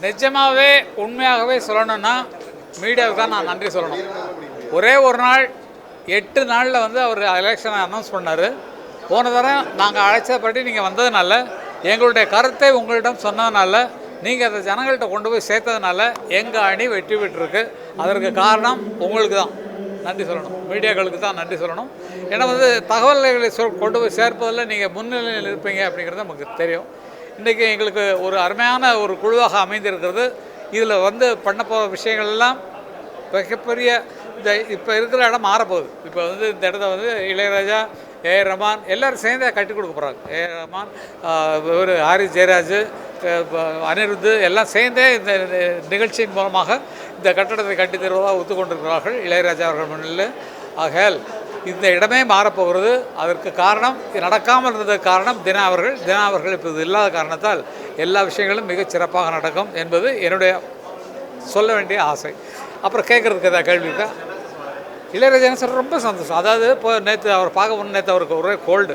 நிஜமாகவே உண்மையாகவே சொல்லணும்னா மீடியாவுக்கு தான் நான் நன்றி சொல்லணும். ஒரே ஒரு நாள் 8 நாளில் வந்து அவர் எலெக்ஷனை அனௌன்ஸ் பண்ணார். போன தரம் நாங்கள் அழைச்சபடி நீங்கள் வந்ததுனால, எங்களுடைய கருத்தை உங்களிடம் சொன்னதுனால, நீங்கள் அதை ஜனங்கள்கிட்ட கொண்டு போய் சேர்த்ததுனால எங்கள் அணி வெற்றி பெற்றிருக்கு. அதற்கு காரணம் உங்களுக்கு தான் நன்றி சொல்லணும், மீடியாக்களுக்கு தான் நன்றி சொல்லணும். ஏன்னா வந்து தகவல்களை கொண்டு போய் சேர்ப்பதில் நீங்கள் முன்னிலையில் இருப்பீங்க அப்படிங்கிறது நமக்கு தெரியும். இன்றைக்கி எங்களுக்கு ஒரு அருமையான ஒரு குழுவாக அமைந்திருக்கிறது. இதில் வந்து பண்ண போகிற விஷயங்கள் எல்லாம் மிகப்பெரிய இந்த இப்போ இருக்கிற இடம் மாறப்போகுது. இப்போ வந்து இந்த இடத்த வந்து இளையராஜா, ஏஆர் ரஹ்மான் எல்லோரும் சேர்ந்தே கட்டி கொடுக்க போகிறாங்க. ஏஆர் ரஹ்மான், ஒரு ஹாரிஸ் ஜெயராஜ், அனிருத்து எல்லாம் சேர்ந்தே இந்த நிகழ்ச்சியின் மூலமாக இந்த கட்டடத்தை கட்டி தருவதாக ஒத்துக்கொண்டிருக்கிறார்கள் இளையராஜா அவர்கள் முன்னிலையில். ஆகையால் இந்த இடமே மாறப்போகிறது. அதற்கு காரணம், நடக்காமல் இருந்ததுக்கு காரணம் தினா அவர்கள் இப்போ இது இல்லாத காரணத்தால் எல்லா விஷயங்களும் மிகச் சிறப்பாக நடக்கும் என்பது என்னுடைய சொல்ல வேண்டிய ஆசை. அப்புறம் கேட்குறதுக்கு எதாவது கேள்வி இருக்கா? இளையராஜா சார் ரொம்ப சந்தோஷம். அதாவது இப்போ நேற்று அவர் பார்க்க போன நேற்று அவருக்கு ஒரே கோல்டு,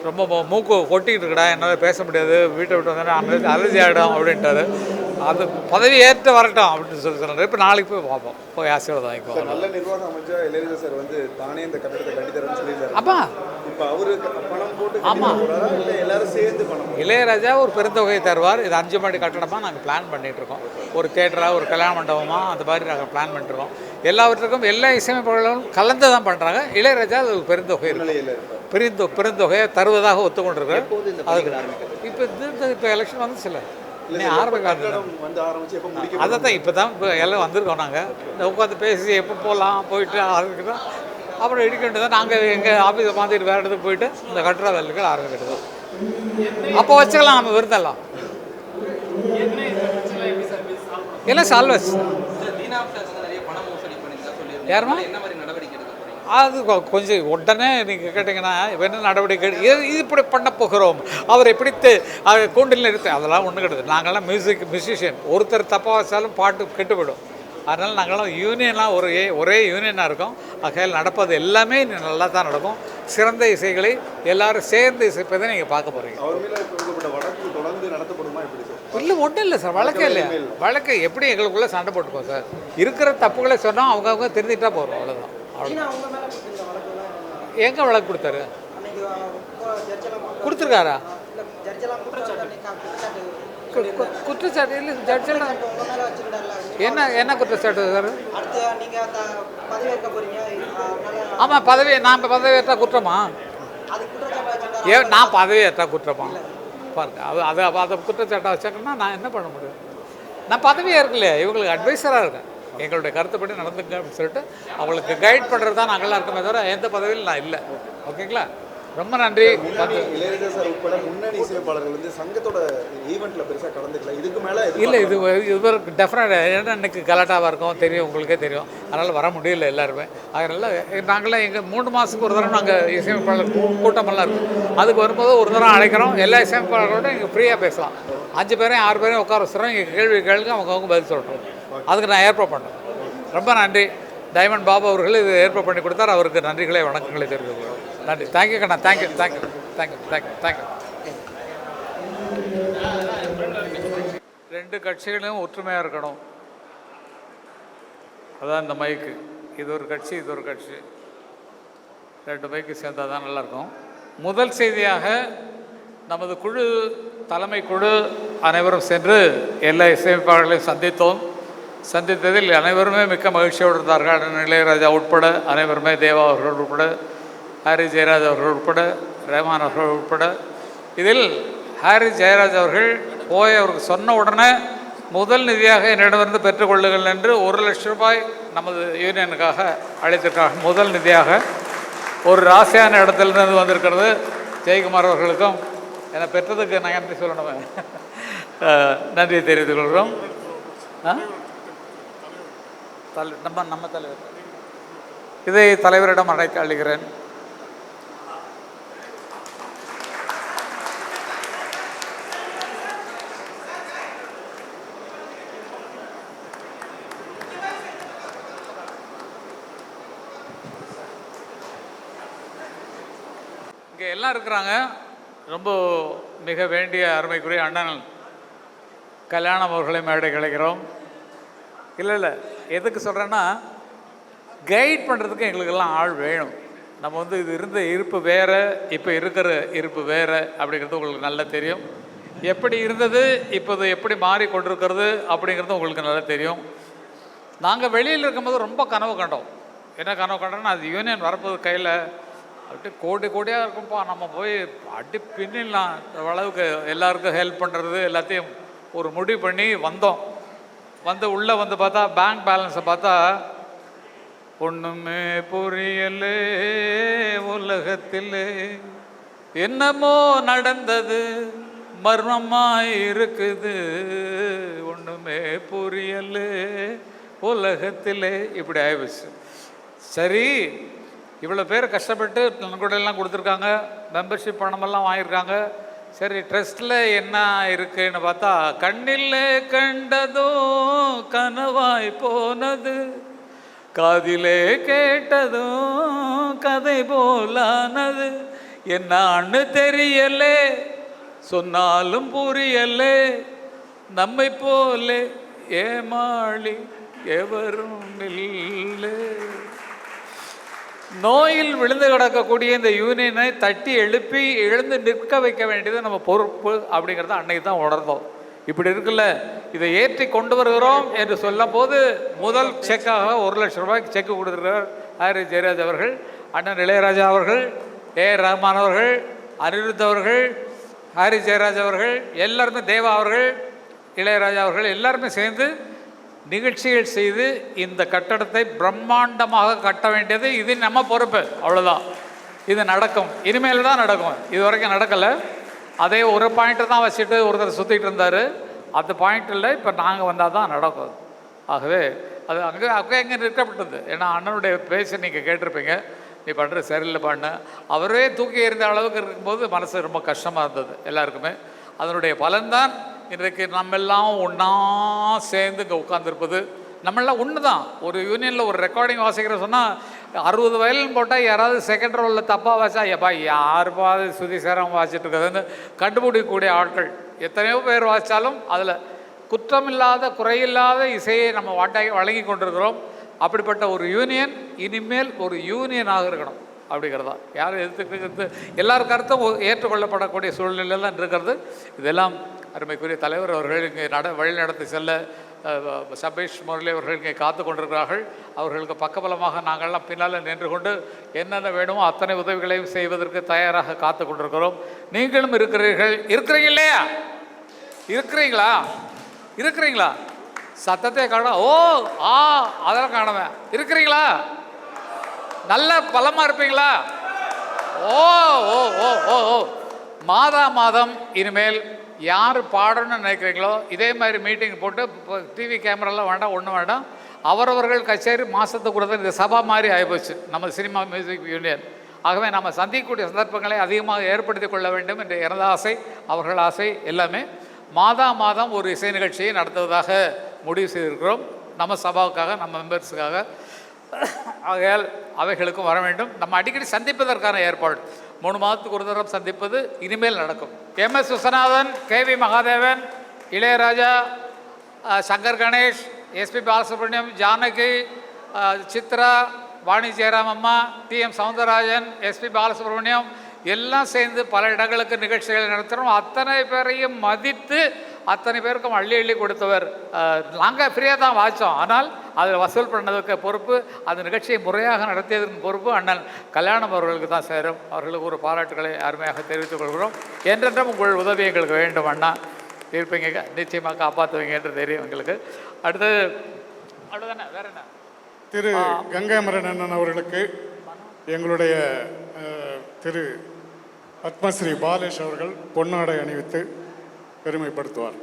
ரொம்ப மூக்கு கொட்டிக்கிட்டு இருக்கடா, என்னால் பேச முடியாது, வீட்டை விட்டு வந்தேன்னா அலர்ஜி ஆகிடும் அப்படின்ட்டாரு. அது பதவி ஏற்று வரட்டும் அப்படின்னு சொல்லி சொன்னார். இப்போ நாளைக்கு போய் பார்ப்போம், போய் ஆசீர்வாதம் வாங்கிப்போம். நல்ல நிர்வாகம் அமைச்சா இளையராஜா சார் வந்து தானே இந்த கட்டடத்தை கட்டித்தரேன்னு சொல்லியிருந்தாரு. அப்பா இப்போ அவருக்கு பணம் போட்டு ஆமாம் இல்லை எல்லாரும் சேர்ந்து பணம். இளையராஜா ஒரு பெருந்தொகையை தருவார். இது 5 மாடி கட்டடமாக நாங்கள் பிளான் பண்ணிகிட்ருக்கோம். ஒரு தேட்டராக, ஒரு கல்யாண மண்டபமாக, அந்த மாதிரி நாங்கள் பிளான் பண்ணிட்டுருக்கோம். எல்லாவற்றுக்கும் எல்லா இசையமைப்பாளர்களும் கலந்து தான் பண்ணுறாங்க. இளையராஜா அது ஒரு பெருந்தொகை பெருந்தொகையை தருவதாக ஒத்துக்கொண்டிருக்கிறேன். இப்போ எலெக்ஷன் வந்துச்சுல்ல, அதை தான் இப்போ தான் எல்லாம் வந்திருக்கோம். நாங்கள் உட்காந்து பேசி எப்போ போகலாம் போயிட்டு ஆரம்பிக்கிறோம். அப்புறம் இடிக்க வேண்டியதான். நாங்கள் எங்கள் ஆஃபீஸை மாற்றிட்டு வேறு இடத்துக்கு போயிட்டு இந்த கட்டுற வேலைகள் ஆரம்பிக்கிறது. அப்போ வச்சுக்கலாம், நம்ம விருந்தெல்லாம் எல்லாம் சால்வ் வச்சு யாருமா அது கொஞ்சம் உடனே நீங்கள் கேட்டிங்கன்னா என்ன நடவடிக்கை இது இப்படி பண்ண போகிறோம், அவரை பிடித்து கூண்டில் நிறுத்து, அதெல்லாம் ஒன்றும் கிடையாது. நாங்கள்லாம் மியூசிஷியன், ஒருத்தர் தப்பாக வச்சாலும் பாட்டு கெட்டுவிடும். அதனால் நாங்கள்லாம் யூனியனாக ஒரே யூனியனாக இருக்கோம். ஆகையால் நடப்பது எல்லாமே நல்லா தான் நடக்கும். சிறந்த இசைகளை எல்லோரும் சேர்ந்து இசைப்பதை நீங்கள் பார்க்க போகிறீங்க. இல்லை ஒன்றும் இல்லை சார், வழக்கே இல்லையா? வழக்கு எப்படி எங்களுக்குள்ளே சண்டை போட்டுப்போம் சார். இருக்கிற தப்புகளை சொன்னால் அவங்க தெரிஞ்சுட்டா போகிறோம், அவ்வளோதான். எங்க வழக்கு கொடுத்தாரு? கொடுத்துருக்காரா? குற்றச்சாட்டு இல்லை, ஜட்ஜெல்லாம் என்ன குற்றச்சாட்டு சார்? ஆமாம், நான் பதவியேற்றா குற்றமா? நான் பதவியேற்றா குற்றமா பாருங்க. அதை குற்றச்சாட்டாக வச்சாக்கன்னா நான் என்ன பண்ண முடியும்? நான் பதவியே இருக்கலையே, இவங்களுக்கு அட்வைஸராக இருக்கேன். எங்களுடைய கருத்துப்படி நடந்துங்க அப்படின்னு சொல்லிட்டு அவங்களுக்கு கைட் பண்ணுறது தான் நாங்கள்லாம் இருக்கமே தவிர எந்த பதவியில் நான் இல்லை. ஓகேங்களா? ரொம்ப நன்றி. இளையராஜா சார் உட்பட முன்னணி இசையமைப்பாளர்கள் வந்து சங்கத்தோட ஈவெண்ட்டில் பெருசாக கலந்துக்கல. இதுக்கு மேலே இல்லை, இது டெஃபினட். ஏன்னா எனக்கு கலாட்டாவாக இருக்கும், தெரியும், உங்களுக்கே தெரியும். அதனால் வர முடியல எல்லாருமே. அதனால் நாங்களாம் எங்கள் 3 மாதத்துக்கு ஒரு தரம் நாங்கள் இசையமைப்பாளர் கூட்டமெல்லாம் இருக்கும். அதுக்கு வரும்போது ஒரு தரம் அழைக்கிறோம். எல்லா இசையமைப்பாளர்களோட இங்கே ஃப்ரீயாக பேசலாம். 5 பேரையும் 6 பேரையும் உட்கார வச்சுறோம். இங்கே கேள்வி அவங்க பதில் சொல்கிறோம். அதுக்கு நான் ஏற்பாடு பண்ணேன். ரொம்ப நன்றி. டைமண்ட் பாபு அவர்கள் இது ஏற்பாடு பண்ணி கொடுத்தார். அவருக்கு நன்றிகளை வணக்கங்களை தெரிவித்துக்கிறோம். நன்றி. தேங்க்யூ கண்ணா. தேங்க்யூ. 2 கட்சிகளையும் ஒற்றுமையாக இருக்கணும். அதான் இந்த மைக்கு. இது ஒரு கட்சி, இது ஒரு கட்சி. 2 மைக்கு சேர்ந்தால் தான் நல்லாயிருக்கும். முதல் செய்தியாக நமது குழு, தலைமை குழு அனைவரும் சென்று எல்லா இசையமைப்பாளர்களையும் சந்தித்ததில் அனைவருமே மிக்க மகிழ்ச்சியோடு இருந்தார்கள். இளையராஜா உட்பட அனைவருமே, தேவா அவர்கள் உட்பட, ஹாரிஸ் ஜெயராஜ் அவர்கள் உட்பட, ரஹ்மான் அவர்கள் உட்பட. இதில் ஹாரிஸ் ஜெயராஜ் அவர்கள் அவருக்கு சொன்ன உடனே முதல் நிதியாக என்னிடமிருந்து பெற்றுக்கொள்ளுங்கள் என்று 1 லட்சம் ரூபாய் நமது யூனியனுக்காக அழைத்திருக்காங்க. முதல் நிதியாக ஒரு ராசியான இடத்திலிருந்து வந்திருக்கிறது. ஜெயக்குமார் அவர்களுக்கும் என்னை பெற்றதுக்கு நான் நன்றி சொல்லணும், நன்றியை தெரிவித்துக் கொள்கிறோம். நம்ம தலைவர் இதை தலைவரிடம் அழைக்கிறேன். இங்கே எல்லாம் இருக்கிறாங்க. ரொம்ப மிக வேண்டிய அருமைக்குரிய அண்ணன் கல்யாணம் அவர்களை மேடை கிடைக்கிறோம். இல்லை எதுக்கு சொல்கிறேன்னா, கைட் பண்ணுறதுக்கு எங்களுக்கெல்லாம் ஆள் வேணும். நம்ம வந்து இது இருந்த இருப்பு வேறு, இப்போ இருக்கிற இருப்பு வேறு அப்படிங்கிறது உங்களுக்கு நல்லா தெரியும். எப்படி இருந்தது இப்போது எப்படி மாறி கொண்டிருக்கிறது அப்படிங்கிறது உங்களுக்கு நல்லா தெரியும். நாங்கள் வெளியில் இருக்கும்போது ரொம்ப கனவு கண்டோம். என்ன கனவு கண்டோன்னா, அது யூனியன் வரப்போது கையில் அப்படியே கோடி கோடியாக இருக்கும்ப்பா, நம்ம போய் அடி பின்னிடலாம் அளவுக்கு எல்லாருக்கும் ஹெல்ப் பண்ணுறது எல்லாத்தையும் ஒரு முடிவு பண்ணி வந்தோம். வந்து உள்ளே வந்து பார்த்தா பேங்க் பேலன்ஸை பார்த்தா ஒன்றுமே புரியலே உலகத்தில் என்னமோ நடந்தது மர்மமாக இருக்குது, ஒன்றுமே புரியலே உலகத்தில் இப்படி ஆயிடுச்சு. சரி, இவ்வளோ பேர் கஷ்டப்பட்டு நன்கொடையெல்லாம் கொடுத்துருக்காங்க, மெம்பர்ஷிப் பணமெல்லாம் வாங்கியிருக்காங்க. சரி, ட்ரஸ்ட்டில் என்ன இருக்குன்னு பார்த்தா, கண்ணில் கண்டதும் கனவாய் போனது, காதிலே கேட்டதும் கதை போலானது, என்னான்னு தெரியலே சொன்னாலும் புரியலே, நம்மை போலே ஏமாளி எவரும் இல்லை. நோயில் விழுந்து கிடக்கக்கூடிய இந்த யூனியனை தட்டி எழுப்பி எழுந்து நிற்க வைக்க வேண்டியது நம்ம பொறுப்பு அப்படிங்கிறத அன்னைக்கு தான் உணர்ந்தோம். இப்படி இருக்குல்ல, இதை ஏற்றி கொண்டு வருகிறோம் என்று சொல்லும் போது முதல் செக்காக 1 லட்சம் ரூபாய்க்கு செக்கு கொடுத்துருக்கிறார் ஆர் ஜெயராஜ் அவர்கள், அண்ணன் இளையராஜா அவர்கள், ஏஆர் ரஹ்மான் அவர்கள், அனிருத் அவர்கள், ஹாரி ஜெயராஜ் அவர்கள், எல்லாருமே தேவா அவர்கள், இளையராஜா அவர்கள் எல்லாருமே சேர்ந்து நிகழ்ச்சிகள் செய்து இந்த கட்டடத்தை பிரம்மாண்டமாக கட்ட வேண்டியது இது நம்ம பொறுப்பு. அவ்வளோதான். இது நடக்கும், இனிமேல் தான் நடக்கும். இது வரைக்கும் நடக்கலை. அதே ஒரு பாயிண்ட்டை தான் வச்சுட்டு ஒருத்தர் சுற்றிட்டு இருந்தார். அந்த பாயிண்டில் இப்போ நாங்கள் வந்தால் தான் நடக்கும். ஆகவே அது அங்கே எங்கே நிற்கப்பட்டது. ஏன்னா அண்ணனுடைய பேச்சை நீங்கள் கேட்டிருப்பீங்க, நீ பண்ணுறது சரியில்லை பண்ண, அவரே தூக்கி எறிந்த அளவுக்கு இருக்கும்போது மனசு ரொம்ப கஷ்டமாக இருந்தது எல்லாருக்குமே. அதனுடைய பலன்தான் இன்றைக்கு நம்மெல்லாம் ஒன்றா சேர்ந்து இங்கே உட்காந்துருப்பது. நம்மளாம் ஒன்று தான். ஒரு யூனியனில் ஒரு ரெக்கார்டிங் வாசிக்கிற சொன்னால் 60 வயலின் போட்டால் யாராவது செகண்ட் ரோலில் தப்பாக வாச்சா, எப்பா யாருப்பா அது சுதி சேரம் வாசிட்டு இருக்கிறதுன்னு கண்டுபிடிக்கக்கூடிய ஆட்கள் எத்தனையோ பேர் வாசித்தாலும் அதில் குற்றமில்லாத குறையில்லாத இசையை நம்ம வழங்கி கொண்டிருக்கிறோம். அப்படிப்பட்ட ஒரு யூனியன் இனிமேல் ஒரு யூனியனாக இருக்கணும் அப்படிங்கிறதா. யாரும் எதிர்த்து எல்லார் கருத்தும் ஏற்றுக்கொள்ளப்படக்கூடிய சூழ்நிலையில் தான் இருக்கிறது. இதெல்லாம் அருமைக்குரிய தலைவர் அவர்கள் இங்கே வழி நடத்தி செல்ல சபேஷ் முரளி அவர்கள் இங்கே காத்து கொண்டிருக்கிறார்கள். அவர்களுக்கு பக்கபலமாக நாங்கள்லாம் பின்னால் நின்று கொண்டு என்னென்ன வேணுமோ அத்தனை உதவிகளையும் செய்வதற்கு தயாராக காத்து கொண்டிருக்கிறோம். நீங்களும் இருக்கிறீங்க இல்லையா? இருக்கிறீங்களா? சத்தத்தை காண ஓ ஆ அதெல்லாம் காணுவேன். இருக்கிறீங்களா? நல்ல பலமாக இருப்பீங்களா? ஓ ஓ ஓ ஓ ஓ மாதம் இனிமேல் யார் பாடணும்னு நினைக்கிறீங்களோ இதே மாதிரி மீட்டிங் போட்டு டிவி கேமராலாம் வேண்டாம், ஒன்றும் வேண்டாம். அவரவர்கள் கச்சேரி மாதத்துக்கு கூட இந்த சபா மாதிரி ஆகிப்போச்சு நம்ம சினிமா மியூசிக் யூனியன். ஆகவே நம்ம சந்திக்கக்கூடிய சந்தர்ப்பங்களை அதிகமாக ஏற்படுத்தி கொள்ள வேண்டும் என்ற எனது ஆசை, அவர்கள் ஆசை எல்லாமே. மாதம் ஒரு இசை நிகழ்ச்சியை நடத்துவதாக முடிவு செய்திருக்கிறோம் நம்ம சபாவுக்காக, நம்ம மெம்பர்ஸுக்காக. ஆகையால் அவைகளுக்கும் வர வேண்டும். நம்ம அடிக்கடி சந்திப்பதற்கான ஏற்பாடு 3 மாதத்துக்கு ஒரு தரம் சந்திப்பது இனிமேல் நடக்கும். MS Viswanathan, KV Mahadevan, Ilaiyaraaja, Shankar Ganesh, SP Balasubramaniam, Janaki, Chitra, Vani Jayaram அம்மா, TM சவுந்தரராஜன், SP பாலசுப்ரமணியம் எல்லாம் சேர்ந்து பல இடங்களுக்கு நிகழ்ச்சிகளை நடத்துகிறோம். அத்தனை பேரையும் மதித்து அத்தனை பேருக்கும் அள்ளி கொடுத்தவர். நாங்கள் ஃப்ரீயாக தான் வாய்ச்சோம், ஆனால் அதில் வசூல் பண்ணதுக்கு பொறுப்பு, அந்த நிகழ்ச்சியை முறையாக நடத்தியதற்கு பொறுப்பு அண்ணன் கல்யாணம் அவர்களுக்கு தான் சேரும். அவர்களுக்கு ஒரு பாராட்டுகளை அருமையாக தெரிவித்துக் கொள்கிறோம். என்றென்றும் உங்கள் உதவி எங்களுக்கு வேண்டும் அண்ணா. இருப்பீங்க, நிச்சயமாக காப்பாற்றுவீங்க என்று தெரியும் எங்களுக்கு. அடுத்தது அவ்வளோதானே, வேற என்ன? திரு கங்கைமரன் அண்ணன் அவர்களுக்கு எங்களுடைய திரு பத்மஸ்ரீ பாலேஷ் அவர்கள் பொன்னாடை அணிவித்து பெருமைப்படுத்துவார்.